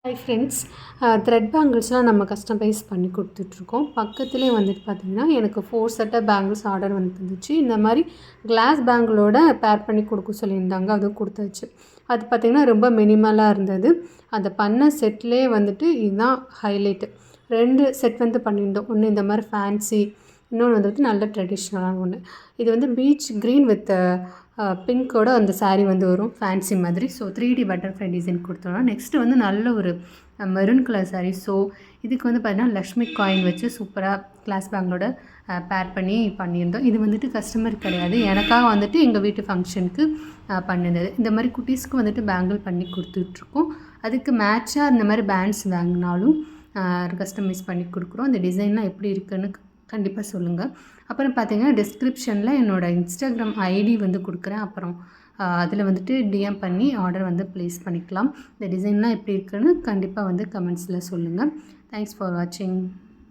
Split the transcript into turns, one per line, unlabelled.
Hi friends, thread பேங்கிள்ஸ்லாம் நம்ம customise பண்ணி கொடுத்துட்ருக்கோம். பக்கத்துலேயே வந்துட்டு பார்த்திங்கன்னா எனக்கு 4 செட் ஆஃப் பேங்கிள்ஸ் ஆர்டர் வந்துருந்துச்சு. இந்த மாதிரி கிளாஸ் பேங்கிளோட பேர் பண்ணி கொடுக்க சொல்லியிருந்தாங்க, அதுவும் கொடுத்தாச்சு. அது பார்த்திங்கன்னா ரொம்ப மினிமலாக இருந்தது. அந்த பண்ண செட்லேயே வந்துட்டு இதுதான் ஹைலைட்டு. 2 செட் வந்து பண்ணியிருந்தோம். ஒன்று இந்த மாதிரி ஃபேன்சி, இன்னொன்று வந்துட்டு நல்ல ட்ரெடிஷ்னலான ஒன்று. இது வந்து பீச் க்ரீன் வித் பிங்க்கோட அந்த சாரீ வந்து வரும் ஃபேன்சி மாதிரி. ஸோ 3D பட்டர்ஃப்ளை டிசைன் கொடுத்தோன்னா, நெக்ஸ்ட்டு வந்து நல்ல ஒரு மெரூன் கலர் சாரீ. ஸோ இதுக்கு வந்து பார்த்திங்கன்னா லக்ஷ்மி காயின் வச்சு சூப்பராக கிளாஸ் பேங்களோட பேர் பண்ணி பண்ணியிருந்தோம். இது வந்துட்டு கஸ்டமர் கிடையாது, எனக்காக வந்துட்டு எங்கள் வீட்டு ஃபங்க்ஷனுக்கு பண்ணியிருந்தது. இந்த மாதிரி குட்டீஸ்க்கு வந்துட்டு பேங்கிள் பண்ணி கொடுத்துட்ருக்கோம். அதுக்கு மேட்சாக இந்த மாதிரி பேண்ட்ஸ் வாங்கினாலும் கஸ்டமைஸ் பண்ணி கொடுக்குறோம். அந்த டிசைன்லாம் எப்படி இருக்குதுன்னு கண்டிப்பாக சொல்லுங்கள். அப்புறம் பார்த்திங்கன்னா டிஸ்கிரிப்ஷனில் என்னோடய இன்ஸ்டாகிராம் ஐடி வந்து கொடுக்குறேன். அப்புறம் அதில் வந்துட்டு டிஎம் பண்ணி ஆர்டர் வந்து ப்ளேஸ் பண்ணிக்கலாம். இந்த டிசைன்லாம் எப்படி இருக்குதுன்னு கண்டிப்பாக வந்து கமெண்ட்ஸில் சொல்லுங்கள். தேங்க்ஸ் ஃபார் வாட்சிங்.